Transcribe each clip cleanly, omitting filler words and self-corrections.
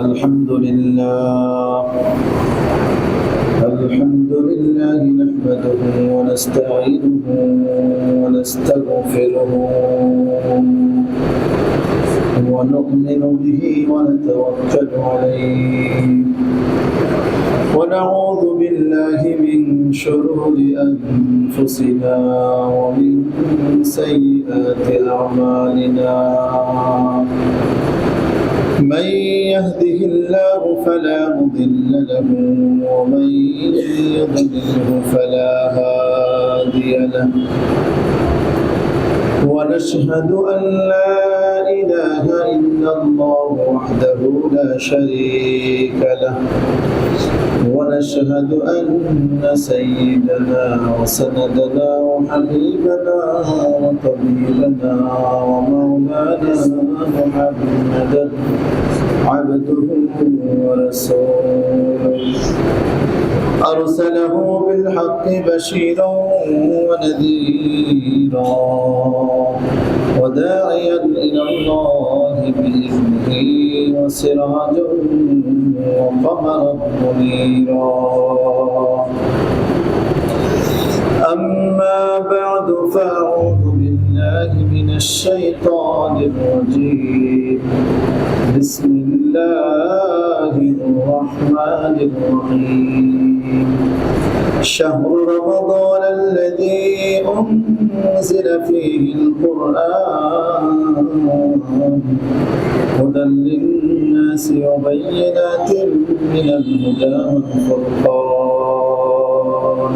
الحمد لله نحمده ونستعينه ونستغفره ونؤمن به ونتوكل عليه ونعوذ بالله من شرور أنفسنا ومن سيئات أعمالنا من يهده الله فلا مضل له ومن يضلله فلا هادي له ونشهد أن لا إله إلا الله وحده لا شريك له ونشهد أن سيدنا وسندنا وحبيبنا وطبيبنا ومولانا محمدا عبده ورسوله أرسله بالحق بشيرا ونذيرا وداعيا إلى الله بإذنه وسراجا وقمرا منيرا أما بعد فأعوذ بالله من الشيطان الرجيم بسم الله الرحمن الرحيم شهر رمضان الذي أنزل فيه القرآن هدى للناس وبينات من الهدى والفرقان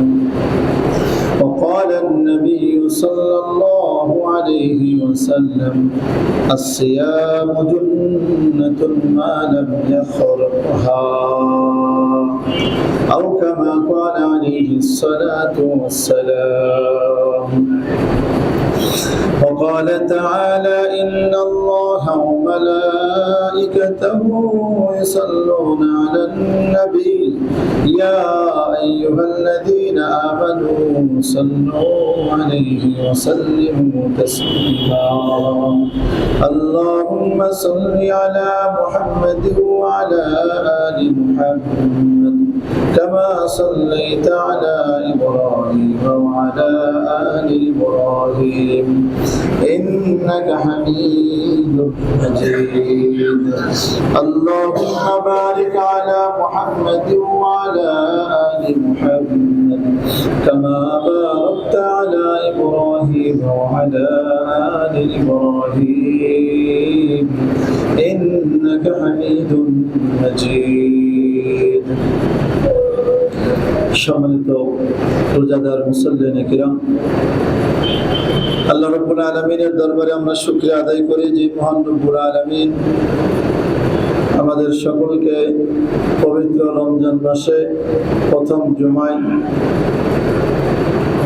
وقال النبي صلى الله عليه وسلم الصيام جنة ما لم يخرقها أو كما قال عليه الصلاة والسلام وقال تعالى إن الله وملائكته يصلون على النبي يا أيها الذين آمنوا صلوا عليه وسلموا تسليما اللهم صل على محمد وعلى آل محمد كما صليت على إبراهيم وعلى آل إبراهيم إنك حميد مجيد اللهم بارك على محمد وعلى آل محمد كما باركت على إبراهيم وعلى آل إبراهيم إنك حميد مجيد সম্মানিত রোজাদার মুসল্লিন কিরাম, আল্লাহ রাব্বুল আলামিনের দরবারে আমরা শুকরিয়া আদায় করি যে মহান রব্বুল আলামিন আমাদের সকলকে পবিত্র রমজান মাসে প্রথম জুমায়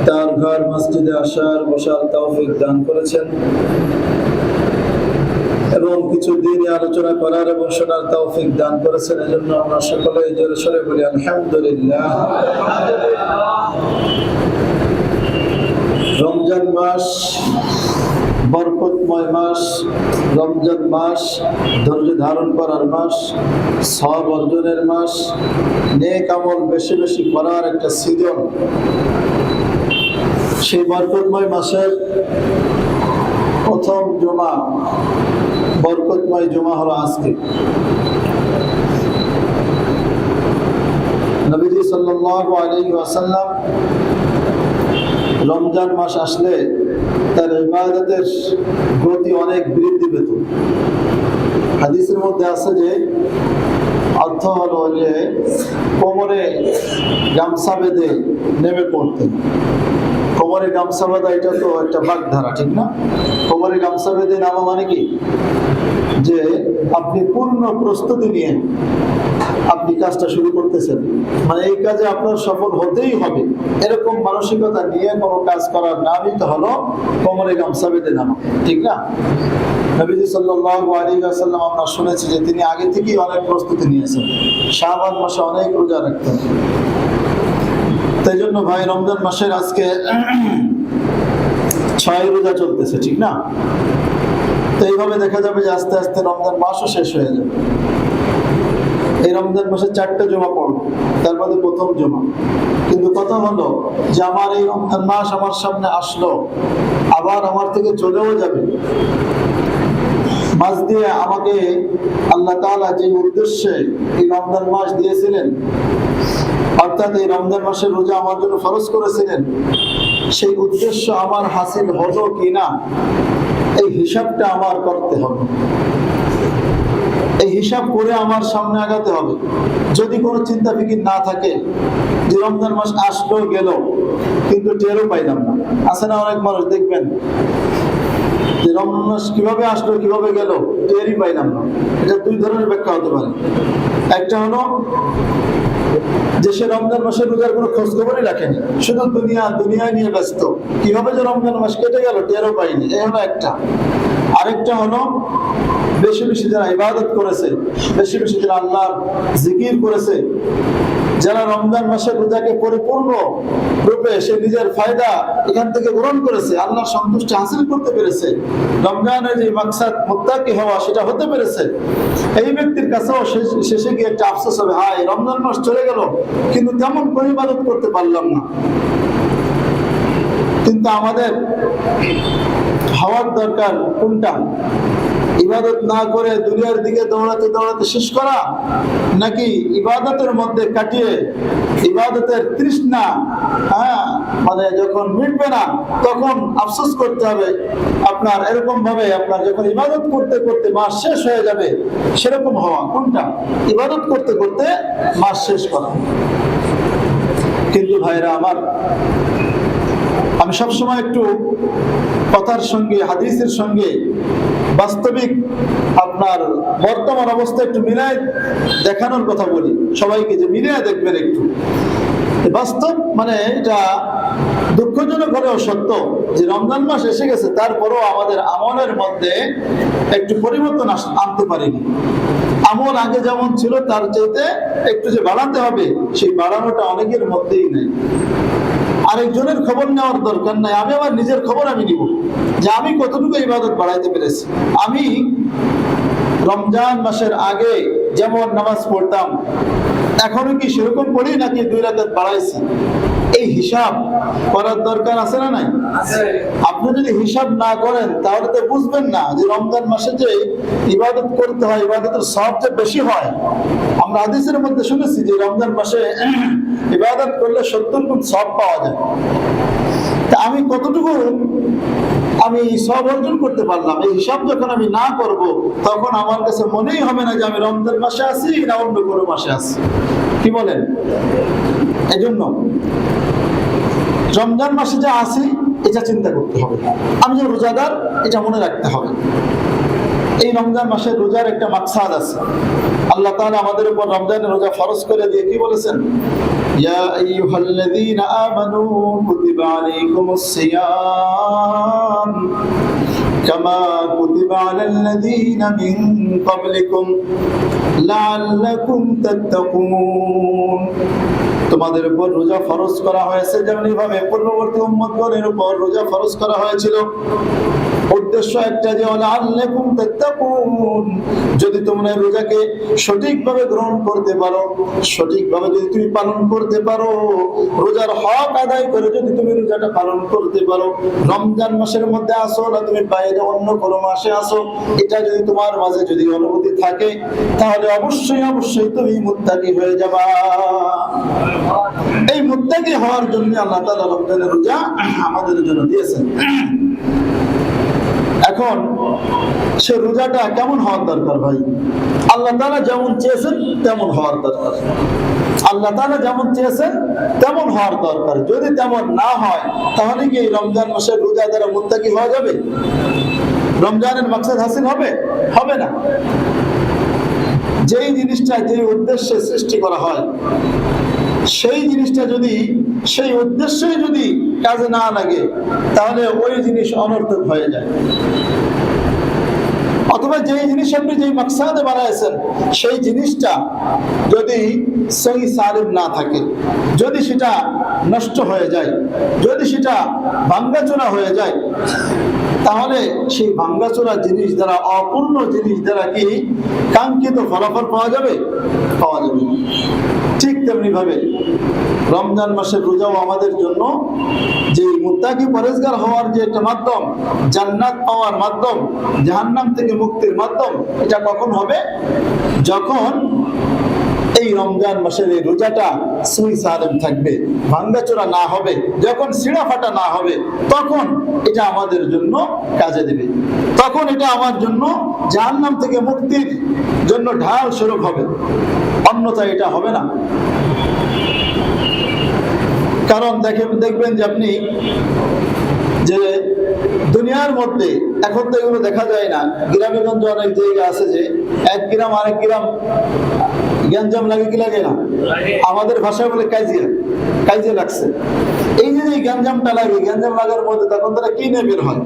তার ঘর মসজিদে আসার বিশাল তৌফিক দান করেছেন এবং কিছু দিন আলোচনা করার এবং শোনার তৌফিক দান করেছেন। এজন্য আমরা সকলে জোরে সোরে বলি আলহামদুলিল্লাহ। রমজান মাস বরকতময় মাস, রমজান মাস ধৈর্য ধারণ করার মাস, সওয়াব অর্জনের মাস, নেক আমল বেশি বেশি করার একটা সিজন। সেই বরকতময় মাসের প্রথম জুমা, বরকতময় জুমা হলো আজকে। নবীজি সাল্লাল্লাহু আলাইহি ওয়াসাল্লাম রমজান মাস আসলে তার ইবাদতের গতি অনেক বৃদ্ধি পেত। হাদিসের মধ্যে আছে যে অর্থ হলো যে কোমরে গামছা বেঁধে নেমে পড়তেন। কোমরে গামছা বাঁধা এটা তো একটা বাগধারা, ঠিক না? কোমরে গামছা বেঁধে নামা মানে কি, যে আপনি পূর্ণ প্রস্তুতি নিয়ে আপনি কাজটা শুরু করতেছেন, মানে এই কাজে আপনার সফল হতেই হবে, এরকম মানসিকতা নিয়ে কোনো কাজ করার নামই তো হলো কোমরে গামছা বেঁধে নামা, ঠিক না? নবীজি সাল্লাল্লাহু আলাইহি ওয়াসাল্লাম আমরা শুনেছি যে তিনি আগে থেকেই অনেক প্রস্তুতি নিয়েছেন, শাবান মাসে অনেক রোজা রাখতেন। তাই জন্য ভাই রমজান মাসের আজকে 6 রোজা চলতেছে, ঠিক না? তো এইভাবে দেখা যাবে যে আস্তে আস্তে রমজান মাসও শেষ হয়ে যাবে। রমজান মাসে 4টা জুমা পড়ব, তার মধ্যে প্রথম জুমা। কিন্তু কথা হলো যে আমার এই রমজান মাস আমার সামনে আসলো, আবার আমার থেকে চলেও যাবে। মাস দিয়ে আমাকে আল্লাহ তাআলা যে উদ্দেশ্যে এই রমজান মাস দিয়েছিলেন, অর্থাৎ এই রমজান মাসের রোজা আমার জন্য ফরজ করেছিলেন, সেই উদ্দেশ্য আমার হাসিল হলো কিনা এই হিসাবটা আমার করতে হবে। এই হিসাব করে আমার সামনে আগাতে হবে। যদি কোনো চিন্তা ফিকির না থাকে যে রমজান মাস আসলো গেল কিন্তু টেরও পাইলাম না, আছে না অনেক মানুষ দেখবেন যে রমজান মাস কিভাবে আসলো কিভাবে গেল টেরই পাইলাম না। এটা দুই ধরনের ব্যাখ্যা হতে পারে। একটা হলো যে সে রমজান মাসের রোজার কোনো খোঁজ খবরই রাখেনি, শুধু দুনিয়া নিয়ে ব্যস্ত, কিভাবে যে রমজান মাস কেটে গেল টেরও পাইনি, এই হলো একটা। আরেকটা হলো বেশি বেশি যারা ইবাদত করেছে, বেশি বেশি যারা আল্লাহর জিকির করেছে, যারা রমজান মাসের রোজাকে পরিপূর্ণ রূপে সে নিজের ফায়দা এখান থেকে গ্রহণ করেছে, আল্লাহর সন্তুষ্টি হাসিল করতে পেরেছে, রমজানের যে মাকসাদ মুত্তাকি হওয়া সেটা হতে পেরেছে, এই ব্যক্তির কাছেও শেষে গিয়ে একটা আফসোস হবে, হায় রমজান মাস চলে গেল কিন্তু তেমন কোনো ইবাদত করতে পারলাম না। কিন্তু আমাদের হওয়ার দরকার কোনটা? ইবাদত না করে দুনিয়ার দিকে দৌড়াতে দৌড়াতে শেষ করা, নাকি ইবাদতের মধ্যে কাটিয়ে ইবাদতের তৃষ্ণা মানে যখন মিটবে না তখন আফসোস করতে হবে আপনার, এরকম ভাবে আপনার যখন ইবাদত করতে করতে মাস শেষ হয়ে যাবে সেরকম হওয়া কোনটা? ইবাদত করতে করতে মাস শেষ করা। কিন্তু ভাইরা আমার, আমি সবসময় একটু কথার সঙ্গে হাদিসের সঙ্গে বাস্তবিক আপনার বর্তমান অবস্থা একটু মিলায় দেখানোর কথা বলি সবাইকে, যে মিলিয়ে দেখবেন একটু। বাস্তব মানে এটা দুঃখজনক হলেও সত্য যে রমজান মাস এসে গেছে, তারপরেও আমাদের আমলের মধ্যে একটু পরিবর্তন আনতে পারিনি। আমল আগে যেমন ছিল তার চাইতে একটু যে বাড়াতে হবে, সেই বাড়ানোটা অনেকের মধ্যেই নেই। আরেকজনের খবর নেওয়ার দরকার নাই, আমি আমার নিজের খবর আমি নিব যে আমি কতটুকু ইবাদত বাড়াইতে পেরেছি। আমি রমজান মাসের আগে যেমন নামাজ পড়তাম এখনো কি সেরকম পড়ি নাকি 2 রাকাত বাড়াইছি, এই হিসাব করার দরকার আছে না নাই? আপনি যদি হিসাব না করেন তাহলে তো বুঝবেন না যে রমজান মাসে যে ইবাদত করতে হয়, ইবাদতের সওয়াব যে বেশি হয়। আমরা হাদিসের মধ্যে শুনেছি যে রমজান মাসে ইবাদত করলে 70 গুণ সওয়াব পাওয়া যায়। তা আমি কতটুকু আমি সওয়াব অর্জন করতে পারলাম, এই হিসাব যখন আমি না করব তখন আমার কাছে মনেই হবে না যে আমি রমজান মাসে আছি না অন্য কোনো মাসে আছি। কি বলেন? এজন্য রমজান মাসে যা আছি এটা চিন্তা করতে হবে, আমি যে রোজাদার এটা মনে রাখতে হবে। এই রমজান মাসের রোজার একটা মাকসাদ আছে। আল্লাহ তাআলা আমাদের উপর রমজানের রোজা ফরজ করে দিয়ে কি বলেছেন? ইয়া আইয়ুহাল্লাযীনা আমানু কুতিবা আলাইকুমুস সিয়াম কামা কুতিবা আলাল্লাযীনা মিন ক্বাবলিকুম লাআল্লাকুম তাত্তাকুন। তোমাদের উপর রোজা ফরজ করা হয়েছে যেমন এইভাবে পূর্ববর্তী উম্মতগণের উপর রোজা ফরজ করা হয়েছিল। উদ্দেশ্য একটা যে লাআল্লাকুম তাত্তাকুন, যদি তোমরা রোজাকে সঠিকভাবে গ্রহণ করতে পারো, সঠিকভাবে যদি তুমি পালন করতে পারো, রোজার হক আদায় করে যদি তুমি রোজাটা পালন করতে পারো, রমজান মাসের মধ্যে আসো না তুমি বাইরে অন্য কোনো মাসে আসো, এটা যদি তোমার মাঝে যদি অনুভূতি থাকে তাহলে অবশ্যই অবশ্যই তুমি মুত্তাকি হয়ে যাবা। এই মুত্তাকি হওয়ার জন্য আল্লাহ তাআলা রমজানের রোজা আমাদের জন্য দিয়েছেন। এখন সে রোজাটা কেমন হওয়ার দরকার ভাই? আল্লাহ তাআলা যেমন চেয়েছেন তেমন হওয়ার দরকার। আল্লাহ তাআলা যেমন চেয়েছেন তেমন হওয়ার দরকার। যদি তেমন না হয় তাহলে কি রমজান মাসের রোজা দ্বারা মুত্তাকি হওয়া যাবে? রমজানের মাকসাদ হাসিল হবে? হবে না। যেই জিনিসটা যেই উদ্দেশ্যে সৃষ্টি করা হয় সেই জিনিসটা যদি সেই উদ্দেশ্যে যদি কাজে না লাগে তাহলে ওই জিনিস অনর্থক হয়ে যায়। অথবা যেই জিনিস আপনি যেই মাকসাদে বানাইছেন সেই জিনিসটা যদি সহি সালিম না থাকে, যদি সেটা নষ্ট হয়ে যায়, যদি সেটা ভাঙ্গাচোরা হয়ে যায় তাহলে সেই ভাঙ্গাচোরা জিনিস দ্বারা, অপূর্ণ জিনিস দ্বারা কি কাঙ্ক্ষিত ফলাফল পাওয়া যাবে? পাওয়া যাবে না। ঠিক তেমনি ভাবে রমজান মাসের রোজাও আমাদের জন্য যে মুত্তাকি পরেজগার হওয়ার যে একটা মাধ্যম, জান্নাত পাওয়ার মাধ্যম, জাহান্নাম থেকে মুক্তির মাধ্যম, এটা কখন হবে? যখন এই রমজান মাসের এই রোজাটা সহি সালেম থাকবে, ভাঙ্গাচোরা না হবে, যখন ছিঁড়া ফাটা না হবে, তখন এটা আমাদের জন্য কাজে দেবে। তখন এটা আমার জন্য জাহান্নাম থেকে মুক্তির জন্য ঢাল স্বরূপ হবে, অন্যথায় এটা হবে না। কারণ দেখবেন যে আপনি যে দুনিয়ার মধ্যে এখন তো এগুলো দেখা যায় না, গ্রামে গঞ্জে অনেক জায়গা আছে যে এক গ্রাম আরেক গ্রাম গ্যাঞ্জাম লাগে, কি লাগে না? আমাদের ভাষায় বলে কাজিয়া লাগছে। এই যে গ্যাঞ্জামটা লাগে, গ্যাঞ্জাম লাগার মধ্যে তখন তারা কি নিয়ে বের হয়?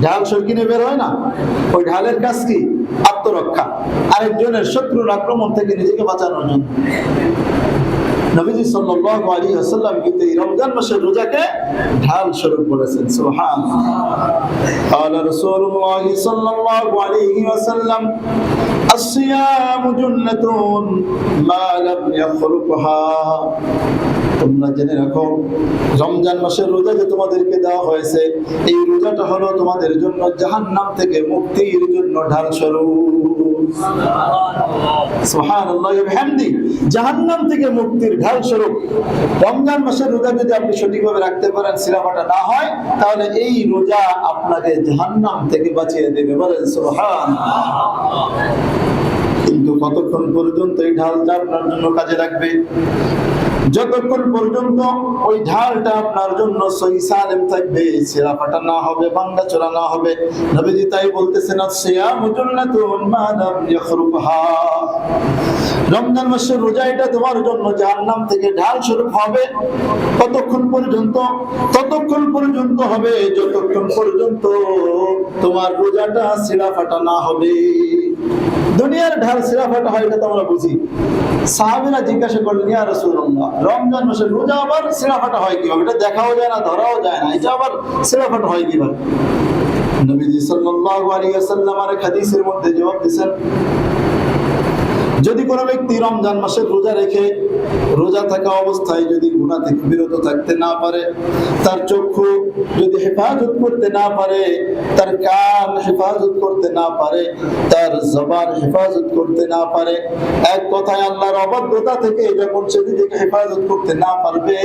ঢাল সরকি নিয়ে বের হয় না? ওই ঢালের কাজ কি? আত্মরক্ষা, আরেকজনের শত্রুর আক্রমণ থেকে নিজেকে বাঁচানোর জন্য। নবীজি সাল্লাল্লাহু আলাইহি ওয়াসাল্লাম কিন্তু এই রমজান মাসের রোজাকে ঢাল স্বরূপ বলেছেন। সুবহানাল্লাহ। ক্বালা রাসূলুল্লাহ সাল্লাল্লাহু আলাইহি ওয়াসাল্লাম আস-সিয়ামু জুন্নাতুন মা লাম ইয়াখরুকহা। তোমরা জেনে রাখো, রমজান মাসের রোজা যে তোমাদেরকে দেওয়া হয়েছে, এই রোজাটা হলো তোমাদের জন্য জাহান্নাম থেকে মুক্তির জন্য ঢাল স্বরূপ। সুবহানাল্লাহ ওয়া বিহামদি। জাহান্নাম থেকে মুক্তির ঢাল স্বরূপ রমজান মাসের রোজা যদি আপনি সঠিকভাবে রাখতে পারেন, সিলাফাটা না হয়, তাহলে এই রোজা আপনাকে জাহান্নাম থেকে বাঁচিয়ে দেবে। বলেন সুবহানাল্লাহ। কিন্তু কতক্ষণ পর্যন্ত এই ঢালটা আপনার জন্য কাজে লাগবে? যতক্ষণ পর্যন্ত ওই ঢালটা আপনার জন্য সহি সালেম থাকবে, ছিঁড়া ফাটা না হবে, ভাঙ্গাচোরা না হবে। নবীজি তাই বলতেছেন, আস-সিয়ামু জুন্নাতুন মা লাম ইয়াখরুকহা। রমজান মাসের রোজা এটা তোমার জন্য জাহান্নাম থেকে ঢাল স্বরূপ হবে। কতক্ষণ পর্যন্ত? ততক্ষণ পর্যন্ত হবে যতক্ষণ পর্যন্ত তোমার রোজাটা ছিঁড়া ফাটা না হবে। দুনিয়ার ঢাল ছিঁড়া ফাটা হয়, এটা তো আমরা বুঝি। সাহাবীরা জিজ্ঞাসা করলেন, ইয়া রাসূলুল্লাহ, রমজান মাসের রোজা আবার ছিঁড়া ফাটা হয় কিভাবে? এটা দেখাও যায় না, ধরাও যায় না, এটা আবার ছিঁড়া ফাটা হয় কিভাবে? নবীজি সাল্লাল্লাহু আলাইহি ওয়াসাল্লাম আর হাদিসের মধ্যে জবাব দিয়েছেন, যদি কোনো ব্যক্তি রমজান মাসের রোজা রেখে রোজা থাকা অবস্থায় যদি গুনাহ থেকে বিরত থাকতে না পারে, তার চক্ষু যদি হেফাজত করতে না পারে, তার কান হেফাজত করতে না পারে, তার জবান হেফাজত করতে না পারে, এক কথায় আল্লাহর অবাধ্যতা থেকে যখন সে নিজেকে হেফাজত করতে না পারবে,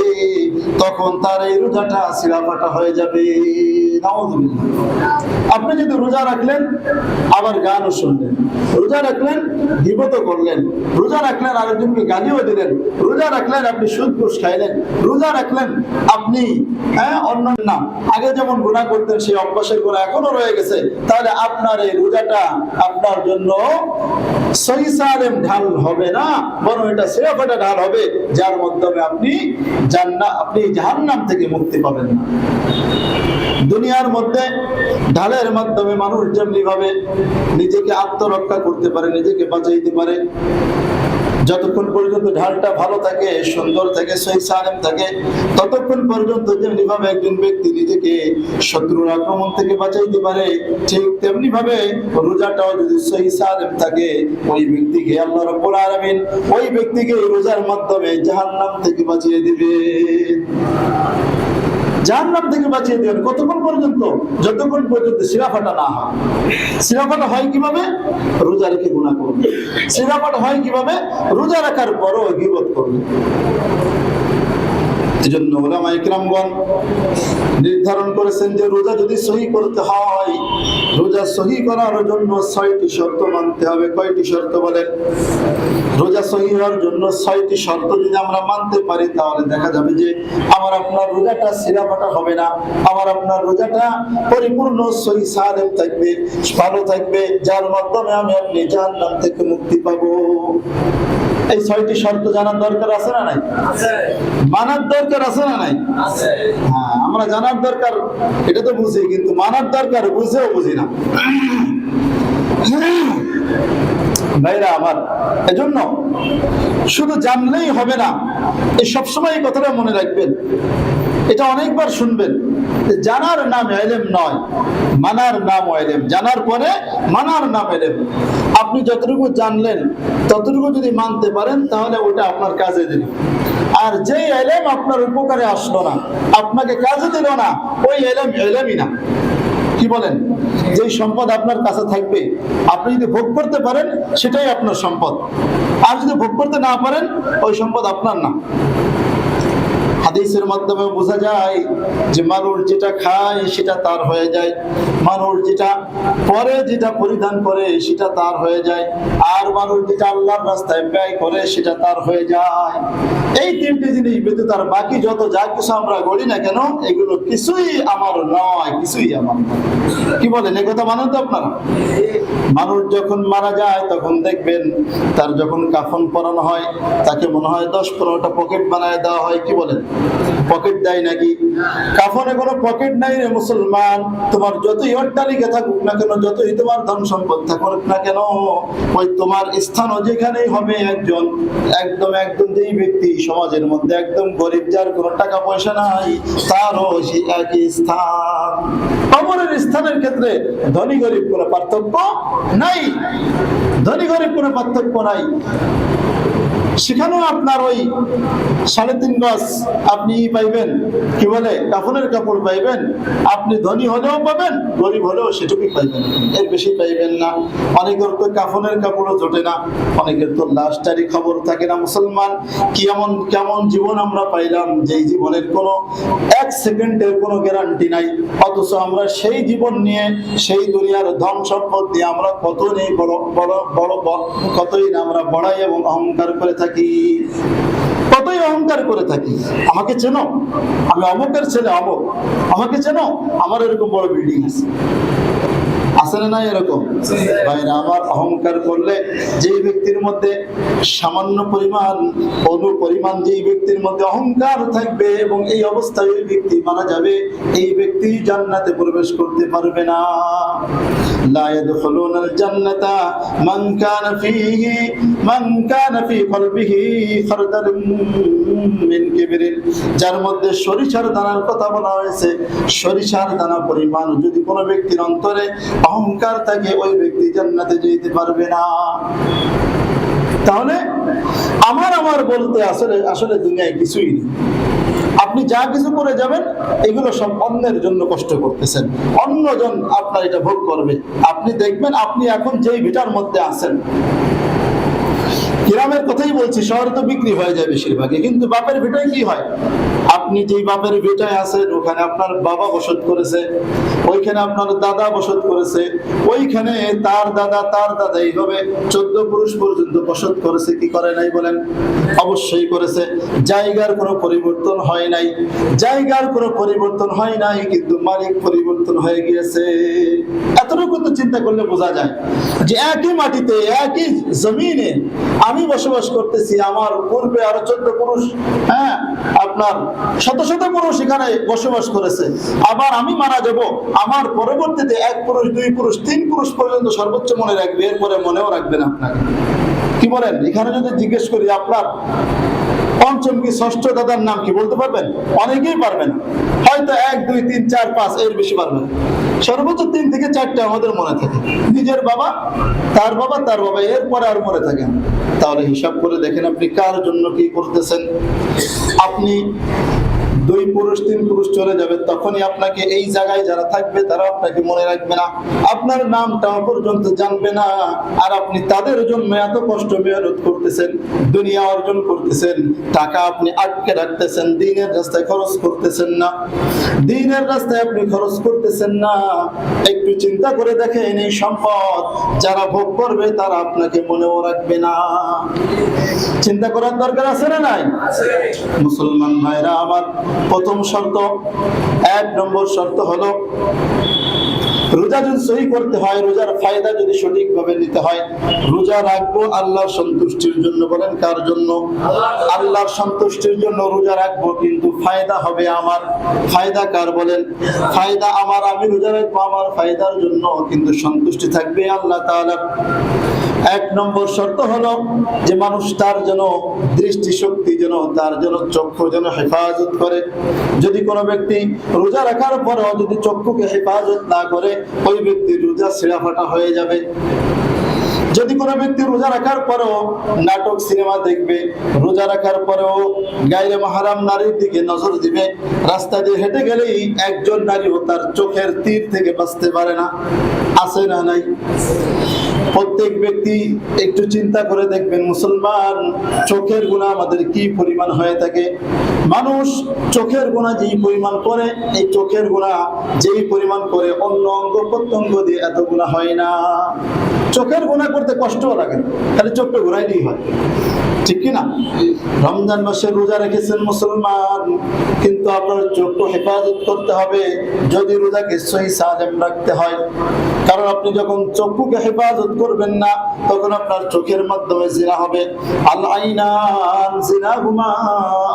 তখন তার এই রোজাটা ছিঁড়া ফাটা হয়ে যাবে। নাউযুবিল্লাহ। আপনি যদি রোজা রাখলেন আবার গানও শুনলেন, রোজা রাখলেন গীবত করলেন, রোজা রাখলেন আরেকজনকে গালিও দিলেন, রোজা রাখলেন আপনি সুদ ঘুষ খাইলেন, রোজা রাখলেন আপনি অন্য না আগে যেমন গুনাহ করতেন সেই অভ্যাসের গুনাহ এখনো রয়ে গেছে, তাহলে আপনার এই রোজাটা আপনার জন্য সহি সালেম ঢাল হবে না, বরং এটা ছিঁড়া ফাটা ঢাল হবে, যার মাধ্যমে আপনি জাহান্নাম থেকে মুক্তি পাবেন না। দুনিয়ার মধ্যে ঢালের মাধ্যমে মানুষ যেমনি ভাবে নিজেকে আত্মরক্ষা করতে পারে, নিজেকে বাঁচাইতে পারে, যতক্ষণ পর্যন্ত ঢালটা ভালো থাকে, সুন্দর থাকে, সহি সালেম থাকে, ততক্ষণ পর্যন্ত যেমনি ভাবে একজন ব্যক্তি নিজেকে শত্রুর আক্রমণ থেকে বাঁচাইতে পারে, ঠিক তেমনি ভাবে রোজাটাও যদি সহি সালেম থাকে, ওই ব্যক্তিকে আল্লাহ রাব্বুল আলামিন ওই ব্যক্তিকে রোজার মাধ্যমে জাহান্নাম থেকে বাঁচিয়ে দিবে। জাহান্নাম থেকে বাঁচিয়ে দেবেন কতক্ষণ পর্যন্ত? যতক্ষণ পর্যন্ত ছিঁড়া ফাটা না হয়। ছিঁড়া ফাটা হয় কিভাবে? রোজা রেখে গুনাহ করবে। ছিঁড়া ফাটা হয় কিভাবে? রোজা রাখার পরও গীবত করবে। এজন্য উলামায়ে কিরামগণ নির্ধারণ করেছেন যে রোজা যদি সহি করতে হয়, রোজা সহি করার জন্য ৬টি শর্ত মানতে হবে। কয়টি শর্ত বলেন? রোজা সহি হওয়ার জন্য ৬টি শর্ত যদি আমরা মানতে পারি, তাহলে দেখা যাবে যে আমার আপনার রোজাটা ছিঁড়া ফাটা হবে না, আমার আপনার রোজাটা পরিপূর্ণ সহি সালেম থাকবে, ভালো থাকবে, যার মাধ্যমে আমি আপনি জাহান্নাম থেকে মুক্তি পাবো। এই ৬টি শর্ত জানার দরকার আছে না নাই? আছে। মানার দরকার আছে না নাই? আছে। হ্যাঁ, আমরা জানার দরকার এটা তো বুঝি, কিন্তু মানার দরকার বুঝেও বুঝি না। ভাইরা আমার, এজন্য শুধু জানলেই হবে না, এই সবসময় এই কথাটা মনে রাখবেন। এটা অনেকবার শুনবেন। জানার নাম ইলম নয়, মানার নাম ইলম। জানার পরে মানার নাম ইলম। আপনি যতটুকু জানলেন ততটুকু যদি মানতে পারেন তাহলে ওটা আপনার কাজে দিল। আর যে ইলম আপনার উপকারে আসলো না, আপনাকে কাজে দিল না, ওই ইলম ইলমই না। কি বলেন? যে সম্পদ আপনার কাছে থাকবে, আপনি যদি ভোগ করতে পারেন সেটাই আপনার সম্পদ, আর যদি ভোগ করতে না পারেন ওই সম্পদ আপনার না। হাদিসের মাধ্যমে বোঝা যায় যে মানুষ যেটা খায় সেটা তার হয়ে যায়, মানুষ যেটা পরে, যেটা পরিধান করে সেটা তার হয়ে যায়, আর মানুষ যেটা আল্লাহর রাস্তায় ব্যয় করে সেটা তার হয়ে যায়। এই তিনটি জিনিস ব্যতীত আর বাকি যত যা কিছু আমরা করি না কেন, এগুলো কিছুই আমার নয়, কিছুই আমার নয়। কি বলেন? এই কথা মানেন তো আপনারা? মানুষ যখন মারা যায় তখন দেখবেন তার যখন কাফন পরানো হয় তাকে মনে হয় 10-15টা পকেট বানায় দেওয়া হয়। কি বলেন? পকেট দেয় নাকি? কাফনে কোনো পকেট নাই রে মুসলমান। তোমার যতই অট্টালিকা থাকুক না কেন, যতই তোমার ধন সম্পদ থাকুক না কেন, ওই তোমার স্থানও যেখানেই হবে একজন একদম যেই ব্যক্তি সমাজের মধ্যে একদম গরিব, যার কোনো টাকা পয়সা নাই, তারও সেই একই স্থান। কবরের স্থানের ক্ষেত্রে ধনী গরিব কোনো পার্থক্য নাই, ধনী গরিব কোনো পার্থক্য নাই। সেখানেও আপনার ওই 3.5 গজ আপনি পাইবেন, কি বলে, কাফনের কাপড় পাইবেন। আপনি ধনী হলেও পাবেন, গরিব হলেও সেটুকুই পাইবেন, এর বেশি পাইবেন না। অনেকের তো কাফনের কাপড়ও জোটে না, অনেকের তো লাশটারই খবর থাকে না। মুসলমান, কেমন জীবন আমরা পাইলাম, যেই জীবনের কোনো 1 সেকেন্ডের কোনো গ্যারান্টি নাই, অথচ আমরা সেই জীবন নিয়ে, সেই দুনিয়ার ধন সম্পদ দিয়ে আমরা কতই না আমরা বড়াই এবং অহংকার করে থাকি, কতই অহংকার করে থাকি। আমাকে চেনো, আমি অমুকের ছেলে, অমুক, আমাকে চেনো, আমার এরকম বড় বিল্ডিং আছে, আছে না নাই এরকম? ভাইরা আমার, অহংকার করলে যেই ব্যক্তির মধ্যে সামান্য পরিমাণ যেই ব্যক্তির মধ্যে অহংকার থাকবে এবং এই অবস্থায় ওই ব্যক্তি মারা যাবে, এই ব্যক্তি জান্নাতে প্রবেশ করতে পারবে না। লা ইয়াদখুলুনাল জান্নাতা মান কানা ফি কলবিহি খারদালুম মিন কিবরিন। যার মধ্যে সরিষার দানার কথা বলা হয়েছে, সরিষার দানা পরিমাণ যদি কোনো ব্যক্তির অন্তরে অহংকার থাকে, ওই ব্যক্তি জান্নাতে যেতে পারবে না। তাহলে আমার বলতে আসলে দুনিয়ায় কিছুই নেই। আপনি যা কিছু করে যাবেন এগুলো সব অন্যের জন্য কষ্ট করতেছেন, অন্যজন আপনার এটা ভোগ করবে। আপনি দেখবেন আপনি এখন যেই ভিটার মধ্যে আছেন, গ্রামের কথাই বলছি, শহরে তো বিক্রি হয়ে যায় বেশিরভাগই, কিন্তু বাপের ভিটায় কি হয়? আপনি যেই বাপের ভিটায় আছেন ওখানে আপনার বাবা বসত করেছে, ওইখানে আপনার দাদা বসত করেছে, ওইখানে তার দাদা এইভাবে 14 পুরুষ পর্যন্ত বসত করেছে। কি করে নাই বলেন? অবশ্যই করেছে। জায়গার কোনো পরিবর্তন হয় নাই, জায়গার কোনো পরিবর্তন হয় নাই, কিন্তু মালিক পরিবর্তন হয়ে গিয়েছে। এতটুকু তো চিন্তা করলে বোঝা যায় যে একই মাটিতে, একই জমিনে আমি বসবাস করতেছি, আমার পূর্বে আরো 14 পুরুষ, আপনার শত পুরুষ এখানে বসবাস করেছে। আবার আমি মারা যাব, আমার পরবর্তীতে 1 পুরুষ, 2 পুরুষ, 3 পুরুষ পর্যন্ত সর্বোচ্চ মনে রাখবে, এরপরে মনেও রাখবে না আপনাকে। কি বলেন? এখানে যদি জিজ্ঞেস করি আপনার পঞ্চম কি ষষ্ঠ দাদার নাম কি বলতে পারবেন? অনেকেই পারবেন, হয়তো 1, 2, 3, 4, 5 এর বেশি পারবেন। সর্বোচ্চ 3 থেকে 4টা আমাদের মনে থাকে, নিজের বাবা, তার বাবা, তার বাবা, এরপরে আর মনে থাকে। তাহলে হিসাব করে দেখেন আপনি কার জন্য কি করতেছেন। আপনি 2 পুরুষ 3 পুরুষ চলে যাবে, তখনই আপনাকে এই জায়গায় যারা থাকবে তারা আপনাকে মনে রাখবে না, আপনার নামটাও পর্যন্ত জানবে না। আর আপনি তাদের জন্য এত কষ্ট মেহনত করতেছেন, দুনিয়া অর্জন করতেছেন, টাকা আপনি আটকে রাখতেছেন, দ্বীনের রাস্তায় খরচ করতেছেন না, দ্বীনের রাস্তায় আপনি খরচ করতেছেন না। একটু চিন্তা করে দেখেন, এই সম্পদ যারা ভোগ করবে তারা আপনাকে মনেও রাখবে না। চিন্তা করার দরকার আছে না নাই? মুসলমান ভাইরা আমার, প্রথম শর্ত, 1 নম্বর শর্ত হলো রোজা যদি সহি করতে হয়, রোজার ফায়দা যদি সঠিকভাবে নিতে হয়, রোজা রাখবো আল্লাহর সন্তুষ্টির জন্য। বলেন কার জন্য? আল্লাহর সন্তুষ্টির জন্য রোজা রাখবো, কিন্তু ফায়দা হবে আমার। ফায়দা কার বলেন? ফায়দা আমার, আমি রোজা রাখবো আমার ফায়দার জন্য, কিন্তু সন্তুষ্টি থাকবে আল্লাহ তাআলার। এক নম্বর শর্ত হলো যে মানুষ তার যেন দৃষ্টিশক্তি যেন তার যেন চক্ষু যেন হেফাজত করে। যদি কোনো ব্যক্তি রোজা রাখার পরেও যদি চক্ষুকে হেফাজত না করে, ওই ব্যক্তির রোজা ছিঁড়া ফাটা হয়ে যাবে। যদি কোনো ব্যক্তি রোজা রাখার পরেও নাটক সিনেমা দেখবে, রোজা রাখার পরেও গায়রে মাহরাম নারীর দিকে নজর দিবে, রাস্তা দিয়ে হেঁটে গেলেই একজন নারীও তার চোখের তীর থেকে বাঁচতে পারে না, আছে না নাই? প্রত্যেক ব্যক্তি একটু চিন্তা করে দেখবেন, মুসলমান চোখের গুনাহ আমাদের কি পরিমাণ হয়ে থাকে। মানুষ চোখের গুনাহ যেই পরিমাণ করে, এই চোখের গুনাহ যেই পরিমাণ করে অন্য অঙ্গ প্রত্যঙ্গ দিয়ে এত গুনাহ হয় না। চোখের গুনাহ করতে কষ্টও লাগে, তাহলে চোখটা ঘুরাইলেই হয়, ঠিক কি না? রমজান মাসে রোজা রেখেছেন মুসলমান, কিন্তু আপনার চোখটা হেফাজত করতে হবে যদি রোজাকে সহি সালাম রাখতে হয়। কারণ আপনি যখন চক্ষুকে হেফাজত করবেন না, তখন আপনার চোখের মাধ্যমে জিনা হবে। আল আইনান জিনাহুমা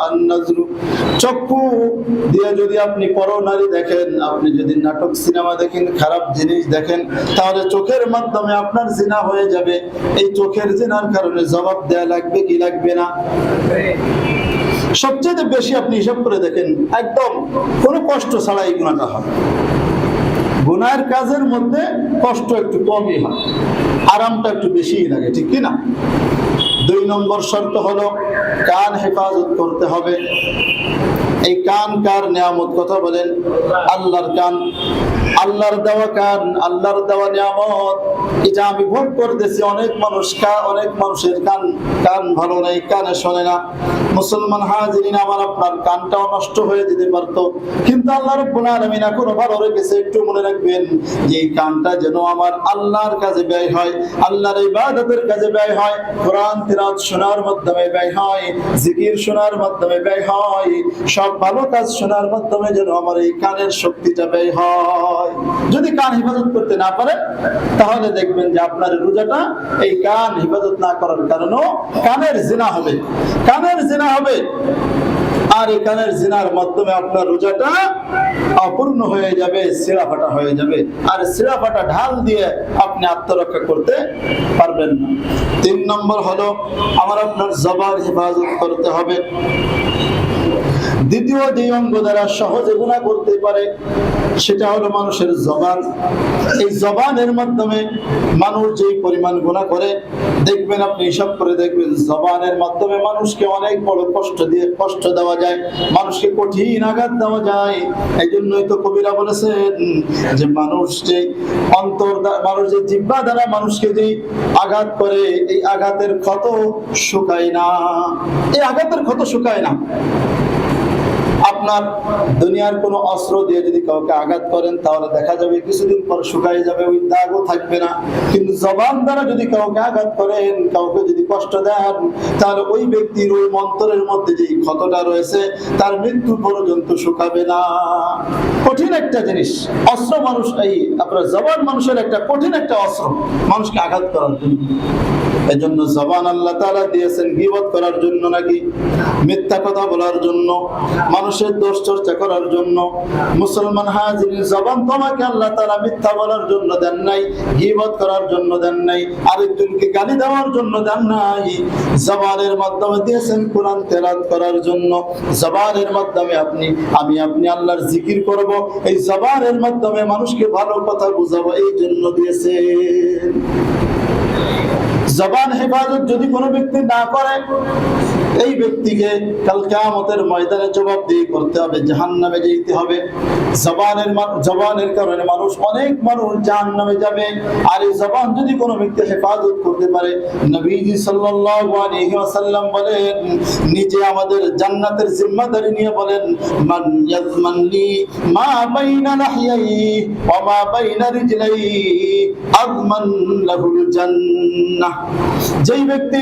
আন নাজরু, চক্ষু দিয়ে যদি আপনি পরনারী দেখেন, আপনি যদি নাটক সিনেমা দেখেন, খারাপ জিনিস দেখেন, তাহলে চোখের মাধ্যমে আপনার জিনা হয়ে যাবে। এই চোখের জিনার কারণে জবাব দেয়া লাগবে কি লাগবে না? সবচেয়ে বেশি আপনি হিসাব করে দেখেন, একদম কোনো কষ্ট ছাড়া এই গুনাহটা হয়। গুনাহের কাজের মধ্যে কষ্ট একটু কমই হয়, আরামটা একটু বেশিই লাগে, ঠিক কি না? 2 নম্বর শর্ত হলো কান হেফাজত করতে হবে। এই কান কার নিয়ামত? কথা বলেন। আল্লাহর কান, আল্লাহর দেওয়া কান, আল্লাহর দেওয়া নিয়ামত। এটা আমি ভোগ করতেছি। অনেক মানুষের কান ভালো নাই, কানে শোনে না। মুসলমান হাজিরিন আমার, আপনার কানটাও নষ্ট হয়ে যেতে পারতো, কিন্তু আল্লাহ রাব্বুল আলামিন এখনো ভালো রেখেছে। একটু মনে রাখবেন যে এই কানটা যেন আমার আল্লাহর কাজে ব্যয় হয়, আল্লাহর ইবাদতের কাজে ব্যয় হয়, কোরআন তিলাওয়াত শোনার মাধ্যমে ব্যয় হয়, জিকির শোনার মাধ্যমে ব্যয় হয়, সব ভালো কাজ শোনার মাধ্যমে যেন আমার এই কানের শক্তিটা ব্যয় হয়। যদি কান হেফাজত করতে না পারে, তাহলে দেখবেন যে আপনার রোজাটা এই কান হেফাজত না করার কারণেও কানের জিনা হবে, কানের জিনা হবে। আর এই কানের জিনার মাধ্যমে আপনার রোজাটা অপূর্ণ হয়ে যাবে, ছিঁড়া ফাটা হয়ে যাবে। আর ছিঁড়া ফাটা ঢাল দিয়ে আপনি আত্মরক্ষা করতে পারবেন না। 3 নম্বর হলো আমার আপনার জবান হেফাজত করতে হবে। দ্বিতীয় যে অঙ্গ দ্বারা সহজে গুনাহ করতে পারে সেটা হলো মানুষের জবান। এই জবানের মাধ্যমে মানুষ যেই পরিমাণ গুনাহ করে, দেখবেন আপনি হিসাব করে দেখবেন, জবানের মাধ্যমে মানুষকে অনেক বড় কষ্ট দেওয়া যায়, মানুষকে কঠিন আঘাত দেওয়া যায়। এই জন্যই তো কবিরা বলেছেন যে মানুষ যে মানুষ যে জিহ্বা দ্বারা মানুষকে যে আঘাত করে, এই আঘাতের ক্ষত শুকায় না, এই আঘাতের ক্ষত শুকায় না। আপনার দুনিয়ার কোন অস্ত্র দিয়ে যদি কাউকে আঘাত করেন, তাহলে দেখা যাবে কিছুদিন পর শুকায় যাবে, ওই দাগও থাকবে না। কিন্তু জবান দ্বারা যদি কাউকে আঘাত করেন, কাউকে যদি কষ্ট দেন, তাহলে ওই ব্যক্তির ওই অন্তরের মধ্যে যে ক্ষতটা রয়েছে, তার মৃত্যু পর্যন্ত শুকাবে না। কঠিন একটা জিনিস অস্ত্র, মানুষ এই আপনার জবান মানুষের একটা কঠিন একটা অস্ত্র, মানুষকে আঘাত করার জন্য। এজন্য জবান আল্লাহ তাআলা দিয়েছেন গীবত করার জন্য নাকি মিথ্যা কথা বলার জন্য, মানুষের দোষ চর্চা করার জন্য। মুসলমান হাজিরিন, জবান তোমাকে আল্লাহ তাআলা মিথ্যা বলার জন্য দেন নাই, গীবত করার জন্য দেন নাই, আরেকজনকে গালি দেওয়ার জন্য দেন নাই। জবানের মাধ্যমে দিয়েছেন কোরআন তেলাওয়াত করার জন্য। জবানের মাধ্যমে আপনি আল্লাহর জিকির করব, এই জবানের মাধ্যমে মানুষকে ভালো কথা বুঝাবো, এই জন্য দিয়েছেন। জবান হেফাজত যদি কোনো ব্যক্তি না করে, এই ব্যক্তিকে কাল কিয়ামতের ময়দানে জবাবদিহি করতে হবে, জাহান্নামে যেতে হবে। জবানের কারণে অনেক মানুষ জাহান্নামে যাবে। আর এই জবান যদি কোনো ব্যক্তি হেফাজত করতে পারে, নবীজি সাল্লাল্লাহু আলাইহি ওয়াসাল্লাম বলেন, নিজে আমাদের জান্নাতের জিম্মাদারি নিয়ে বলেন, মান ইয়াজমানলি মা বাইনা লাহইয়াই ওয়া মা বাইনা রিজলাই আযমান লাহুল জান্নাহ। যেই ব্যক্তি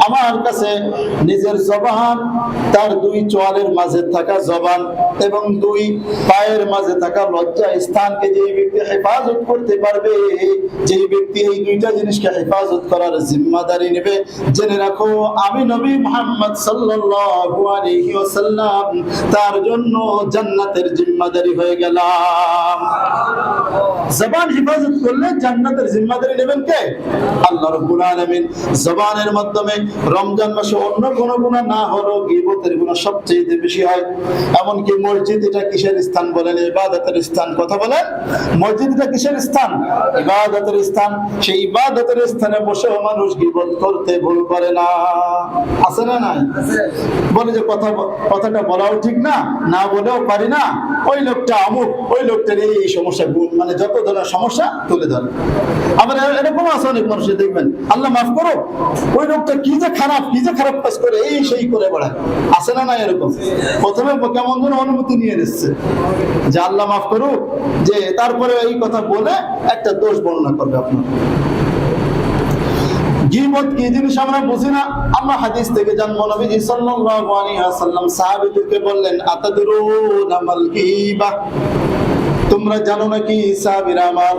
আমার কাছে নিজের জবান, তার দুই চোয়ালের মাঝে থাকা জবান এবং দুই পায়ের মাঝে থাকা লজ্জা স্থানকে যে ব্যক্তি হেফাজত করতে পারবে, যে ব্যক্তি এই দুইটা জিনিসকে হেফাজত করার জিম্মাদারি নেবে, জেনে রাখো আমি নবী মুহাম্মদ সাল্লাল্লাহু আলাইহি ওয়াসাল্লাম তার জন্য জান্নাতের জিম্মাদারি হয়ে গেলাম। জবান হেফাজত করলে জান্নাতের জিম্মাদারি নেবেন কে? আল্লাহ রাব্বুল আলামিন। জবানের মাধ্যমে রমজান মাসে অন্য কোনো গুনাহ না হলেও গীবতের গুনাহ সবচেয়ে বেশি হয়। এমনকি মসজিদ এটা কিসের স্থান বলেন? ইবাদতের স্থান। কথা বলেন, মসজিদ এটা কিসের স্থান? ইবাদতের স্থান। সেই ইবাদতের স্থানে বসেও মানুষ গীবত করতে ভুল করে না, আছে না নাই? বলে যে কথাটা বলাও ঠিক না, না বলেও পারি না, ওই লোকটা অমুক, ওই লোকটার এই সমস্যা, মানে যত ধরনের সমস্যা তুলে ধরে। আবার এরকম আছে অনেক মানুষের, দেখবেন আল্লাহ মাফ করো, ওই লোকটা কি যে খারাপ কাজ করে, এই সেই করে বেড়ায়, আছে না না? এরকম প্রথমে কেমন যেন অনুমতি নিয়ে নিচ্ছে যে আল্লাহ মাফ করুক, যে তারপরে এই কথা বলে একটা দোষ বর্ণনা করবে আপনার। গীবত কি জিনিস আমরা বুঝি না। আমরা হাদিস থেকে জানবো, নবীজি সাল্লাল্লাহু আলাইহি ওয়াসাল্লাম সাহাবীদেরকে বললেন, আতাদরুনা মাল গীবাহ, তোমরা জানো নাকি সাহাবীরা আমার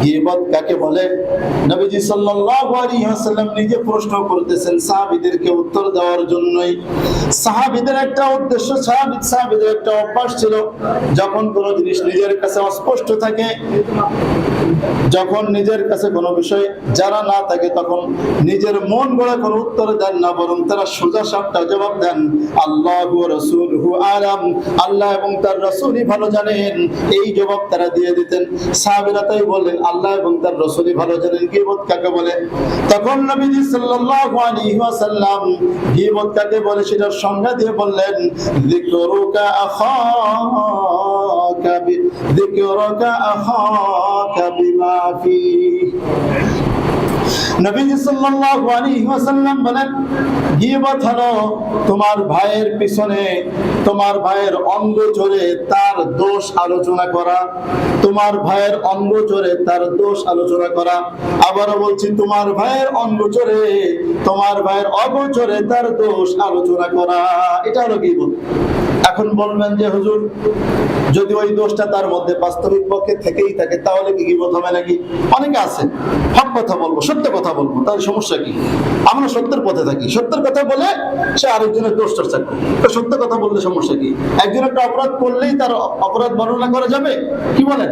গীবত কাকে বলে? নবীজি সাল্লাল্লাহু আলাইহি ওয়াসাল্লাম নিজে প্রশ্ন করতেছেন সাহাবীদেরকে উত্তর দেওয়ার জন্যই। সাহাবীদের একটা উদ্দেশ্য, সাহাবীদের একটা অভ্যাস ছিল, যখন কোনো জিনিস নিজের কাছে অস্পষ্ট থাকে, যখন নিজের কাছে কোনো বিষয় জানা না থাকে, তখন নিজের মন গড়া কোনো উত্তর দেন না, বরং তারা সোজা সাপটা জবাব দেন, আল্লাহু ওয়া রাসূলুহু আলাম, আল্লাহ এবং তার রাসূলই ভালো জানেন, এই জবাব তারা দিয়ে দিতেন। সাহাবীরা তাই বললেন, আল্লাহ এবং তার রাসূলই ভালো জানেন গীবত কাকে বলে। তখন নবীজি সাল্লাল্লাহু আলাইহি ওয়াসাল্লাম গীবত কাকে বলে সেটার সংজ্ঞা দিয়ে বললেন, যিকরুকা আখাকা বিমা ফিহি। নবীজি সাল্লাল্লাহু আলাইহি ওয়াসাল্লাম বলেন, গীবত হলো তোমার ভাইয়ের পিছনে, তোমার ভাইয়ের অঙ্গ জোরে তার দোষ আলোচনা করা, তোমার ভাইয়ের অঙ্গ জোরে তার দোষ আলোচনা করা। আবারও বলছি, তোমার ভাইয়ের অঙ্গ জোরে, তোমার ভাইয়ের অগোচরে তার দোষ আলোচনা করা, এটা হলো গীবত। এখন বলবেন যে হুজুর, যদি ওই দোষটা তার মধ্যে বাস্তবিক পক্ষে থেকেই থাকে, তাহলে কি গীবত হবে নাকি? অনেকে আছে, হক কথা বলবো, সত্য কথা বলবো, তার সমস্যা কি? আমরা সত্যের পথে থাকি, সত্যের কথা বলে সে আরেকজনের দোষ চর্চা করে, সত্য কথা বললে সমস্যা কি? একজন একটা অপরাধ করলেই তার অপরাধ বর্ণনা করা যাবে? কি বলেন?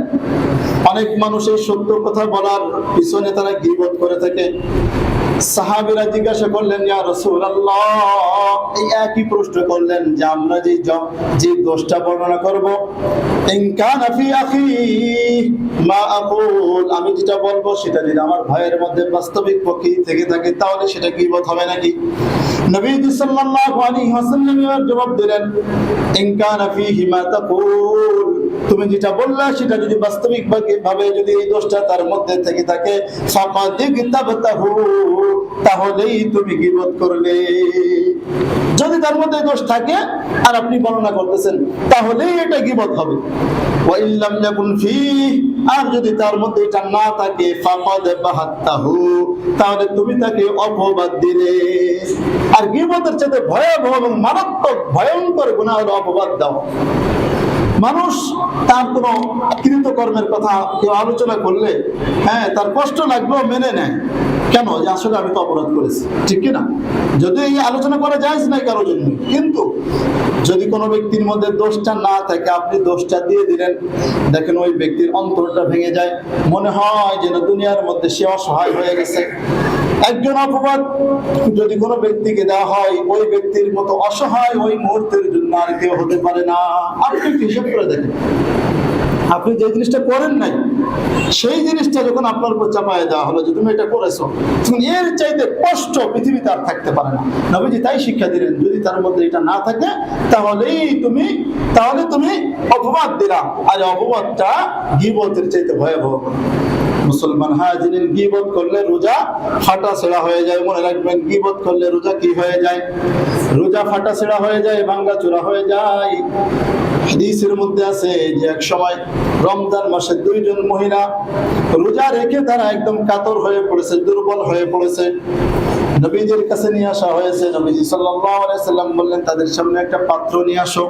অনেক মানুষ এই সত্য কথা বলার পিছনে তারা গীবত করে থাকে। সাহাবীরা জিজ্ঞাসা করলেন, ইয়া রাসূলুল্লাহ, এই একই প্রশ্ন করলেন যে আমরা যে দোষটা বর্ণনা করব, ইন কানা ফি আখি মা আকুল, আমি যেটা বলবো সেটা যদি আমার ভাইয়ের মধ্যে বাস্তবিক পক্ষেই থেকে থাকে, তাহলে সেটা গীবত হবে নাকি? নবীজি সাল্লাল্লাহু আলাইহি ওয়াসাল্লাম জবাব দিলেন, ইন কানা ফিহি মা তাকুল, তুমি যেটা বললা সেটা যদি বাস্তবিক ভাবে যদি এই দোষটা তার মধ্যে থেকে থাকে, ফাকাদ ইগতাবতাহু, তাহলেই তুমি গীবত করলে। যদি তার মধ্যে দোষ থাকে আর আপনি বর্ণনা করতেছেন, তাহলেই এটা গীবত হবে। ওয়া ইল্লাম ইয়াকুন ফিহি, আর যদি তার মধ্যে এটা না থাকে, ফাকাদ বাহাত্তাহু, তাহলে তুমি তাকে অপবাদ দিলে। আর গীবতের চেয়ে ভয়াবহ এবং মারাত্মক ভয়ঙ্কর গুনাহ হলো অপবাদ দাও। মানুষ তার কোন কৃতকর্মের কথা কেউ আলোচনা করলে, হ্যাঁ, তার কষ্ট লাগলেও মেনে নেয়, কেন? যে আসলে আমি তো অপরাধ করেছি, ঠিক কিনা? যদি এই আলোচনা করা যায় না কারোর জন্য, কিন্তু যদি কোনো ব্যক্তির মধ্যে দোষটা না থাকে, আপনি দোষটা দিয়ে দিলেন, দেখেন ওই ব্যক্তির অন্তরটা ভেঙে যায়, মনে হয় যেন দুনিয়ার মধ্যে সে অসহায় হয়ে গেছে। একজন অপবাদ যদি কোনো ব্যক্তিকে দেওয়া হয়, ওই ব্যক্তির মতো অসহায় ওই মুহূর্তের জন্য আর কেউ হতে পারে না। আপনি হিসাব করে দেখেন, আপনি যে জিনিসটা করেন নাই, সেই জিনিসটা যখন আপনার উপর চাপায় দেওয়া হলো যে তুমি এটা করেছো, এর চাইতে কষ্ট পৃথিবীতে আর থাকতে পারে না। নবীজি তাই শিক্ষা দিলেন, যদি তার মধ্যে এটা না থাকে, তাহলে তুমি অপবাদ দিলা, আর অপবাদটা গীবতের চাইতে ভয়াবহ। মুসলমান হাজিরিন, গীবত করলে রোজা ফাটা ছেঁড়া হয়ে যায়। মনে রাখবেন, গীবত করলে রোজা কি হয়ে যায়? রোজা ফাটা ছেঁড়া হয়ে যায়, ভাঙ্গা চোরা হয়ে যায়। হাদিসের মধ্যে আছে যে এক সময় রমজান মাসে দুইজন মহিলা রোজা রেখে তারা একদম কাতর হয়ে পড়েছে, দুর্বল হয়ে পড়েছে। নবীজির কাছে নিয়ে আসা হয়েছে। নবীজি সাল্লাল্লাহু আলাইহি সাল্লাম বললেন তাদের সামনে একটা পাত্র নিয়ে আসো।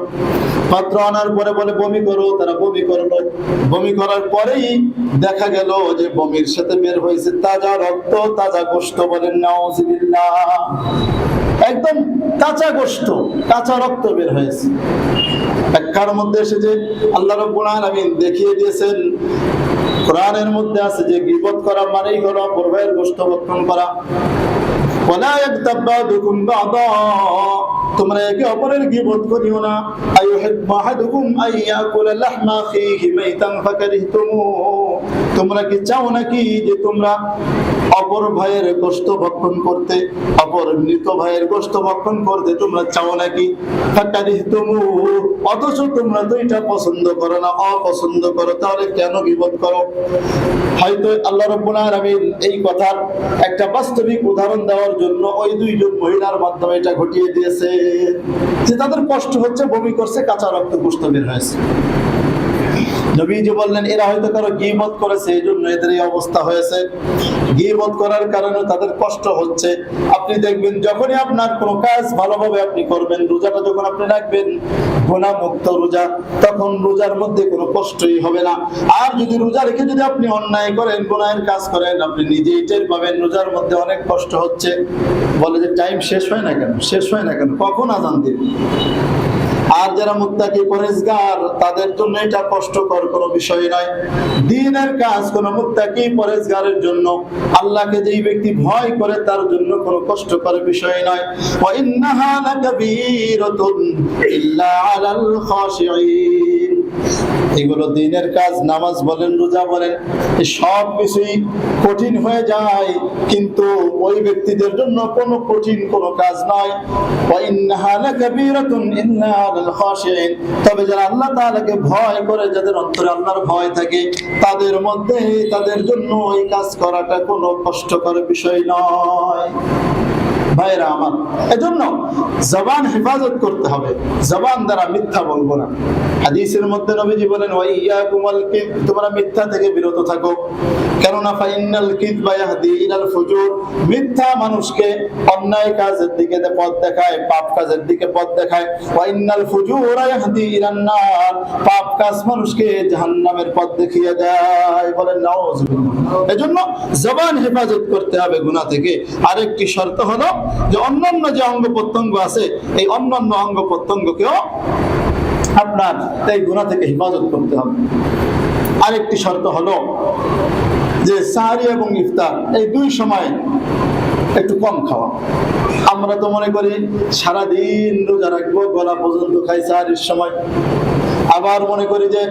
পাত্র আনার পরে বলে বমি করো, তারা বমি করলো। বমি করার পরেই দেখা গেল যে বমির সাথে বের হয়েছে তাজা রক্ত, তাজা গোশত। বলেন নাউযুবিল্লাহ। একদম কাঁচা গোশত, কাঁচা রক্ত বের হয়েছে। ব্যাখ্যার মধ্যে এসেছে আল্লাহ রাব্বুল আলামিন দেখিয়ে দিয়েছেন, কোরআনের মধ্যে আছে যে গীবত করা মানেই হলো অপর ভাইয়ের গোশত ভক্ষণ করা। ওয়ালা ইয়াগতাব বা'দুকুম বা'দা, তোমরা একে অপরের গীবত করিও না। আইয়ুহিব্বু আহাদুকুম আইয়াকুলা লাহমা আখিহি মাইতান ফাকারিহতুমু, তোমরা কি চাও নাকি যে তোমরা অপর ভাইয়ের গোশত ভক্ষণ করতে, অপর মৃত ভাইয়ের গোশত ভক্ষণ করতে তোমরা চাও নাকি? ফাকারিহতুমু, অথচ তোমরা তো এটা পছন্দ করো না, অপছন্দ করো, তাহলে কেন গীবত করো? হয়তো আল্লাহ রাব্বুল আলামিন এই কথার একটা বাস্তবিক উদাহরণ দেওয়ার জন্য ওই দুইজন মহিলার মাধ্যমে এটা ঘটিয়ে দিয়েছে যে তাদের কষ্ট হচ্ছে, বমি করছে, কাঁচা রক্ত গোশত বের হয়েছে। নবীজি বললেন এরা হয়তো কারো গীবত করেছে, এই জন্য এদের এই অবস্থা হয়েছে। গীবত করার কারণে তাদের কষ্ট হচ্ছে। আপনি দেখবেন যখনই আপনার কোনো কাজ ভালোভাবে আপনি করবেন, রোজাটা যখন আপনি রাখবেন গুনাহ মুক্ত রোজা, তখন রোজার মধ্যে কোনো কষ্টই হবে না। আর যদি রোজা রেখে যদি আপনি অন্যায় করেন, গুনাহের কাজ করেন, আপনি নিজেই টের পাবেন রোজার মধ্যে অনেক কষ্ট হচ্ছে। বলে যে টাইম শেষ হয় না কেন, শেষ হয় না কেন, কখন আযান দিবে? আর যারা মুত্তাকি পরেজগার তাদের জন্য এটা কষ্টকর কোনো বিষয় নয়। দ্বীনের কাজ কোন মুত্তাকি পরেজগারের জন্য, আল্লাহকে যেই ব্যক্তি ভয় করে তার জন্য কোনো কষ্টকর বিষয় নয়। ওয়া ইন্নাহা লাকাবীরাতুন ইল্লা আলাল খাশিঈন, এগুলো দ্বীনের কাজ, নামাজ বলেন, রোজা বলেন, এই সব কিছুই কঠিন হয়ে যায়, কিন্তু ওই ব্যক্তিদের জন্য কোনো কঠিন কোনো কাজ নয়। ওয়া ইন্নাহা লাকাবীরাতুন ইল্লা আলাল খাশিঈন, তবে যারা আল্লাহ তাআলাকে ভয় করে, যাদের অন্তরে আল্লাহর ভয় থাকে, তাদের মধ্যে তাদের জন্য এই কাজ করাটা কোনো কষ্টকর বিষয় নয়। ভাইরা আমার, এজন্য জবান হেফাজত করতে হবে, জবান দ্বারা মিথ্যা বলবো না। হাদিসের মধ্যে নবীজি বলেন ওয়া ইয়াকুমুল কিযব, তোমরা মিথ্যা থেকে বিরত থাকো, কেননা ফাইনাল কিযবা ইয়াহদি ইলাল ফুজুর, মিথ্যা মানুষকে অন্যায় কাজের দিকে পথ দেখায়, পাপ কাজের দিকে পথ দেখায়। ওয়া ইন্নাল ফুজুরা ইয়াহদি ইলান নার, পাপ কাজ মানুষকে জাহান্নামের পথ দেখিয়ে দেয়। বলেন নাউযুবিল্লাহ। এজন্য জবান হেফাজত করতে হবে গুনাহ থেকে। আরেকটি শর্ত হলো যে অন্যান্য যে অঙ্গ প্রত্যঙ্গ আছে, এই অন্যান্য অঙ্গ প্রত্যঙ্গকেও আপনার এই গুনাহ থেকে হেফাজত করতে হবে। আরেকটি শর্ত হলো যে সাহরি এবং ইফতার এই দুই সময় একটু কম খাওয়া। আমরা তো মনে করি সারাদিন রোজা রাখবো, গলা পর্যন্ত খাই সাহরির সময়, আবার মনে করি যে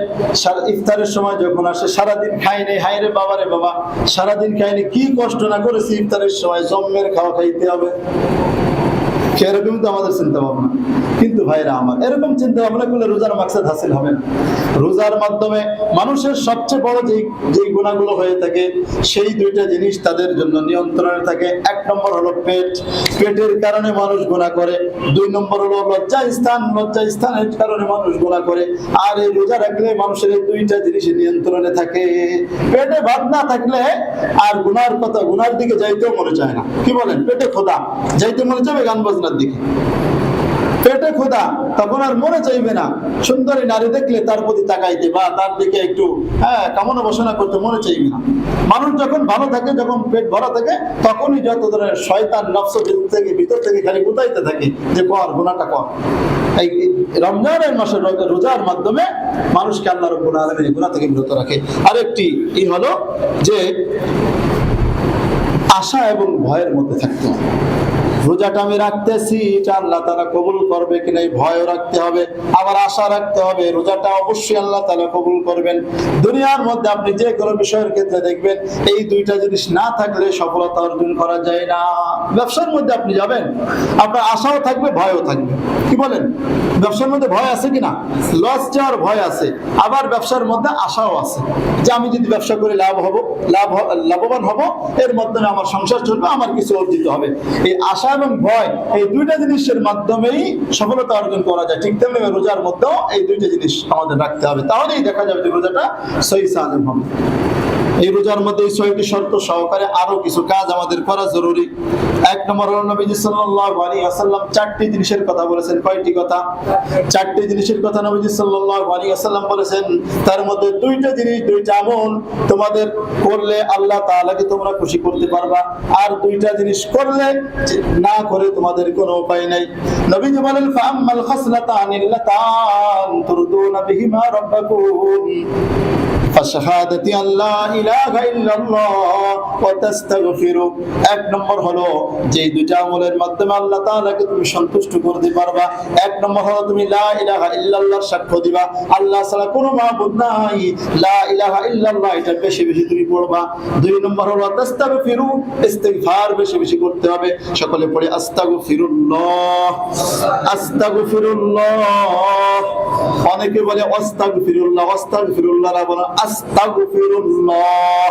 ইফতারের সময় যখন আসে সারাদিন খাইনি, হায় রে বাবা রে বাবা, সারাদিন খাইনি, কি কষ্ট না করেছি, ইফতারের সময় জম্মের খাওয়া খাইতে হবে। এরকম তো আমাদের চিন্তা ভাবনা। কিন্তু ভাইরা আমার, এরকম চিন্তা ভাবনা করলে রোজার মাকসাদ হাসিল হবে না। রোজার মাধ্যমে মানুষের সবচেয়ে বড় যে গুনাহগুলো হয়ে থাকে, সেই দুইটা জিনিস তাদের জন্য নিয়ন্ত্রণে থাকে। এক নম্বর হলো পেট, পেটের কারণে মানুষ গুনাহ করে। দুই নম্বর হলো লজ্জা স্থান, লজ্জা স্থানের কারণে মানুষ গুনাহ করে। আর এই রোজা রাখলে মানুষের এই দুইটা জিনিস নিয়ন্ত্রণে থাকে। পেটে ভাত না থাকলে আর গুনার কথা, গুনার দিকে যাইতেও মনে চায় না। কি বলেন? পেটে খোদা, যাইতে মনে চাইবে গান বাজনার দিকে। পেটে খোদা, তখন আর মনে চাইবে না সুন্দরী নারী দেখলে তার প্রতি তাকাইতে বা তার দিকে একটু কামনা বাসনা করতে মনে চাইবে না। মানুষ যখন ভালো থাকে, যখন পেট ভরা থাকে, তখনই যত ধরনের শয়তান নফস ভিতর থেকে খালি গুতাইতে থাকে যে কর, গুনাহটা কর। এই রমজানের মাসে রোজার মাধ্যমে মানুষকে আল্লাহ রাব্বুল আলামিন গুনাহ থেকে বিরত রাখে। আরেকটি হলো যে আশা এবং ভয়ের মধ্যে থাকতে হবে। রোজাটা আমি রাখতেছি, এটা আল্লাহ তাআলা কবুল করবে কিনা এই ভয়ও রাখতে হবে, আবার আশা রাখতে হবে রোজাটা অবশ্যই আল্লাহ তাআলা কবুল করবেন। দুনিয়ার মধ্যে আপনি যে কোনো বিষয়ের ক্ষেত্রে দেখবেন এই দুইটা জিনিস না থাকলে সফলতা অর্জন করা যায় না। ব্যবসার মধ্যে আপনি যাবেন, আপনার আশাও থাকবে, ভয়ও থাকবে। কি বলেন? ব্যবসার মধ্যে ভয় আছে কিনা? লস যাওয়ার ভয় আছে, আবার ব্যবসার মধ্যে আশাও আছে যে আমি যদি ব্যবসা করে লাভবান হব, এর মাধ্যমে আমার সংসার চলবে, আমার কিছু অর্জিত হবে। এই আশা এবং ভয়, এই দুইটা জিনিসের মাধ্যমেই সফলতা অর্জন করা যায়। ঠিক তেমনি রোজার মধ্যেও এই দুইটা জিনিস আমাদের রাখতে হবে, তাহলেই দেখা যাবে যে রোজাটা সহি সালেম হবে। এই রোজার মধ্যে এই 6টি শর্ত সহকারে আরো কিছু কাজ আমাদের করা জরুরি। এক নম্বর হলো নবীজি সাল্লাল্লাহু আলাইহি ওয়াসাল্লাম 4টি জিনিসের কথা বলেছেন। কয়টি কথা? 4টি জিনিসের কথা নবীজি সাল্লাল্লাহু আলাইহি ওয়াসাল্লাম বলেছেন। তার মধ্যে 2টা জিনিস, 2টা আমল তোমাদের করলে আল্লাহ তাআলাকে তোমরা খুশি করতে পারবা, আর 2টা জিনিস করলে না করে তোমাদের কোনো উপায় নাই। নবীজি বলেন ফাআম্মাল খাসলাতানিল্লাতান তুরদুনা বিহিমা রাব্বাকুম ফাশহাদাতি আল্লা ইলাহা ইল্লাল্লাহ ওয়া তাস্তাগফিরু। এক নম্বর হলো যে 2টা আমলের মাধ্যমে আল্লাহ তাআলাকে তুমি সন্তুষ্ট করতে পারবা। এক নম্বর হলো তুমি লা ইলাহা ইল্লাল্লাহর সাক্ষ্য দিবা, আল্লাহ ছাড়া কোনো মাবুদ নাই, লা ইলাহা ইল্লাল্লাহ এটা বেশি বেশি তুমি পড়বা। 2 নম্বর হলো তাস্তাগফিরু, ইস্তিগফার বেশি বেশি করতে হবে। সকলে পড়ে আস্তাগফিরুল্লাহ, আস্তাগফিরুল্লাহ। অনেকে বলে আস্তাগফিরুল্লাহ, আস্তাগফিরুল্লাহ না, বলো আস্তাগফিরুল্লাহ।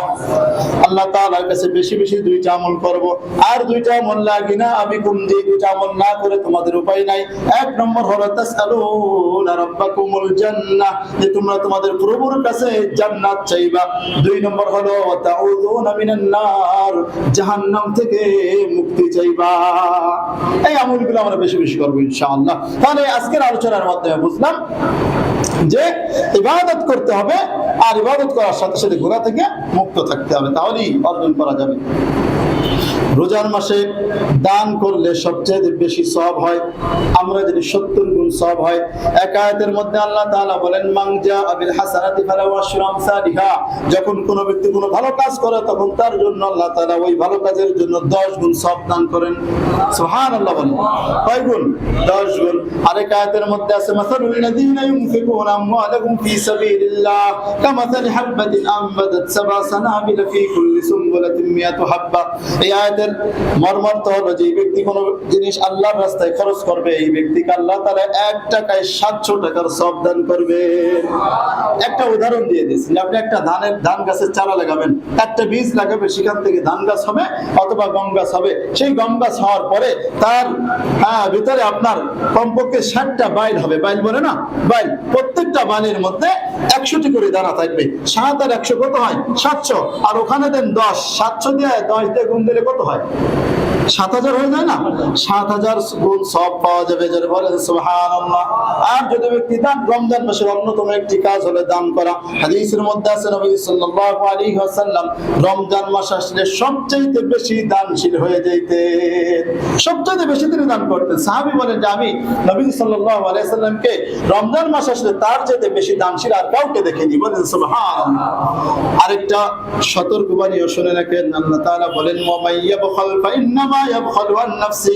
আল্লাহ তাআলার কাছে বেশি বেশি 2টা আমল করব। আর 2টা আমল লাগি না আমি কোন যে 2টা আমল না করে তোমাদের উপায় নাই। এক নম্বর হলো তাসআলুনা রাব্বাকুমুল জান্নাহ, যে তোমরা তোমাদের প্রভুর কাছে জান্নাত চাইবা। 2 নম্বর হলো তাউযুনা মিনান নার, জাহান্নাম থেকে মুক্তি চাইবা। এই আমলগুলো আমরা বেশি বেশি করব ইনশাআল্লাহ। তাহলে আজকের আলোচনার মাধ্যমে বুঝলাম যে ইবাদত করতে হবে, আর ইবাদত করার সাথে সাথে গুনাহ থেকে মুক্ত থাকতে হবে, তাহলেই অর্জন করা যাবে। রোজার মাসে দান করলে সবচেয়ে বেশি সওয়াব হয়। আমরা যদি 70 গুণ সওয়াব হয়। এক আয়াতের মধ্যে আল্লাহ তাআলা বলেন মান জাআ বিল হাসানাতি ফালাহু আশরু আমসালিহা, যখন কোনো ব্যক্তি কোনো ভালো কাজ করে তখন তার জন্য আল্লাহ তাআলা ওই ভালো কাজের জন্য 10 গুণ সওয়াব দান করেন। সুবহানাল্লাহ বলেন। কয় গুণ? 10 গুণ। আরেক আয়াতের মধ্যে আছে মাসালুল লাযীনা ইউনফিকুনা আমওয়ালাহুম ফি সাবিলিল্লাহ কামাসালি হাববাতিন আমবাতাত সাবআ সানাবিলা ফি কুল্লি সুমবুলাতিন মিয়াতু হাব্বা। এই আয়াতের মর্মার্থ হলো যে ব্যক্তি কোনো জিনিস আল্লাহর রাস্তায় খরচ করবে, এই ব্যক্তিকে আল্লাহ তাআলা 1 টাকায় 700 টাকার সওয়াব দান করবে। একটা উদাহরণ দিয়ে দিয়েছি, আপনি একটা ধান গাছের চারা লাগাবেন, একটা বীজ লাগাবে, সেখান থেকে ধান গাছ হবে অথবা গম গাছ হবে। সেই গম গাছ হওয়ার পরে তার ভিতরে আপনার কমপক্ষে 60টা বাইল হবে। বাইল বলে না, বাইল। প্রত্যেকটা বাইলের মধ্যে 100টি করে দানা থাকবে। 7 আর 100 কত হয়? 700। আর ওখানে দেন 10, 700 দিয়ে 10 দিয়ে গুণ দিলে কত হয়? 7000 হয়ে যায় না? 7000 গুণ সওয়াব পাওয়া যাবে, যারা বলেন সুবহানাল্লাহ। আর যদি ব্যক্তি দান, রমজান মাসের অন্যতম একটি কাজ হলো দান করা। হাদিসের মধ্যে আছে নবী সাল্লাল্লাহু আলাইহি ওয়াসাল্লাম রমজান মাস আসলে সবচেয়ে বেশি দানশীল হয়ে যাইতেন, সবচেয়ে বেশি তিনি দান করতেন। সাহাবী বলেন যে আমি নবী সাল্লাল্লাহু আলাইহি ওয়াসাল্লামকে রমজান মাস আসলে তার চেয়ে বেশি দানশীল আর কাউকে দেখিনি। বলেন সুবহানাল্লাহ। আরেকটা সতর্কবাণীও শুনে রাখেন, আল্লাহ তাআলা বলেন ওয়া মাইয়াবখাল ফাইন্নামা ইয়াবখালু আন নাফসি,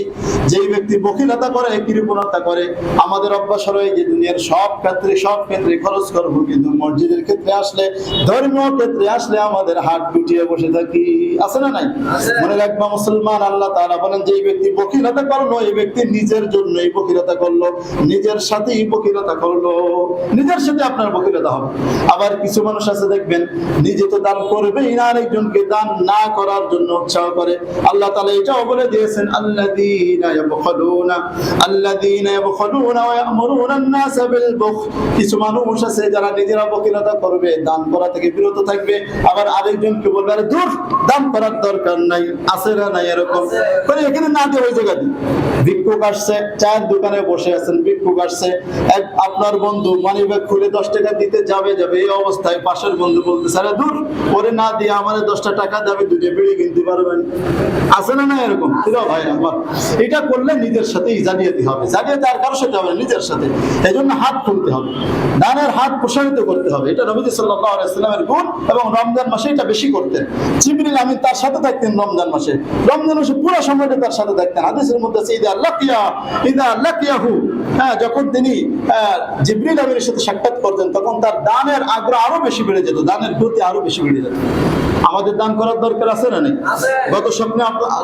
যেই ব্যক্তি বখিলতা করে, কৃপণতা করে। আমাদের অভ্যাস হলো এই যে দুনিয়ার সব ক্ষেত্রে খরচ করবো, কিন্তু মসজিদের ক্ষেত্রে আসলে, ধর্মীয় ক্ষেত্রে আসলে আমাদের হাত গুটিয়ে বসে থাকি। আছে না নাই? মনে রাখবা মুসলমান, আল্লাহ তাআলা বলেন যে এই ব্যক্তি বখিলতা করলো, এই ব্যক্তি নিজের জন্যই বখিলতা করলো, নিজের সাথেই বখিলতা করলো, নিজের সাথে আপনার বখিলতা হবে। আবার কিছু মানুষ আছে দেখবেন নিজে তো দান করবেই না, আরেকজনকে দান না করার জন্য উৎসাহ করে। আল্লাহ তাআলা এটাও বলে দিয়েছেন আল্লাযীনা ইয়াবখালুনা ওয়া ইয়া'মুরুনা আন-নাসা বিল বুখল। কিছু মানুষ আছে যারা নিজেরা বখিলতা করবে, দান করা থেকে বিরত থাকবে, আবার আরেকজনকে বলবে আরে দূর, দান করার দরকার নাই। আছে না নাই এরকম? মানে এখানে না দিয়ে ওই জায়গা দি। ভিক্ষুক আসছে, চায়ের দোকানে বসে আছেন, ভিক্ষুক আসছে, আপনার বন্ধু মানিব্যাগ খুলে 10 টাকা দিতে যাবে, এই অবস্থায় পাশের বন্ধু বলতেছে আরে দূর, ওরে না দিয়ে আমারে 10টা টাকা দেবে, দুটো বিড়ি কিনতে পারবেন। আছে না না এরকম? ভাই আমার, এটা করলে নিজের সাথেই জালিয়াতি হবে। জালিয়াতি আর কারোর সাথে হবে না, নিজের সাথে। এই জন্য হাত খুলতে হবে, দানের হাত প্রসারিত করতে হবে। এটা নবী সাল্লাল্লাহু আলাইহি ওয়াসাল্লামের গুণ, এবং রমজান মাসে এটা বেশি করতেন। জিবরিল আমিন তার সাথে থাকতেন রমজান মাসে পুরো সময়টা তার সাথে থাকতেন। হাদিসের মধ্যে আছে ইদা লাকিয়াহু, যখন তিনি জিবরিল আমিনের সাথে সাক্ষাৎ করতেন তখন তার দানের আগ্রহ আরো বেশি বেড়ে যেত, দানের প্রতি আরো বেশি বেড়ে যেত। আমাদের দান করার দরকার আছে না নেই? গত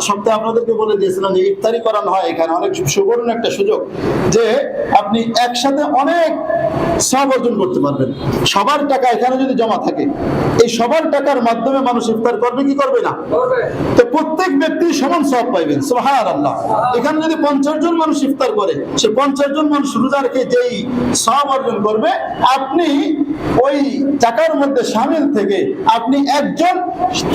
সপ্তাহে আপনাদেরকে বলে দিয়েছিলাম যে ইফতারি করানো হয় এখানে, অনেক সুবর্ণ একটা সুযোগ যে আপনি একসাথে অনেক সওয়াব অর্জন করতে পারবেন। সবার টাকা এখানে যদি জমা থাকে, এই সবার টাকার মাধ্যমে মানুষ ইফতার করবে কি করবে না? তো প্রত্যেক ব্যক্তি সমান সওয়াব পাইবেন। সুবহানাল্লাহ। এখানে যদি 50 জন মানুষ ইফতার করে, সে 50 জন মানুষ রোজা রেখে যেই সওয়াব অর্জন করবে, আপনি ওই টাকার মধ্যে শামিল থেকে আপনি একজন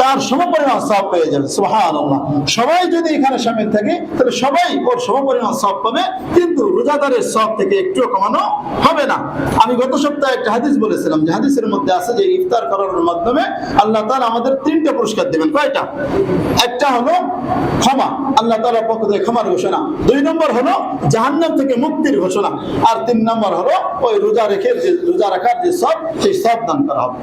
তার সমপরিমাণ সওয়াব পেয়ে যাবেন। সুবহানাল্লাহ। সবাই যদি এখানে শামিল থাকে তাহলে সবাই ওর সমপরিমাণ সওয়াব পাবে, কিন্তু রোজাদারের সওয়াব থেকে একটুও কমানো হবে না। আমি গত সপ্তাহে একটা হাদিস বলেছিলাম যে হাদিসের মধ্যে আছে যে ইফতার করার মাধ্যমে আল্লাহ তাআলা আমাদের 3টা পুরস্কার দিবেন। কয়টা? একটা হলো ক্ষমা, আল্লাহ তাআলার পক্ষ থেকে ক্ষমার ঘোষণা। 2 নম্বর হলো জাহান্নাম থেকে মুক্তির ঘোষণা। আর 3 নম্বর হলো ওই রোজা রাখার যে সওয়াব, সেই সওয়াব দান করা হবে।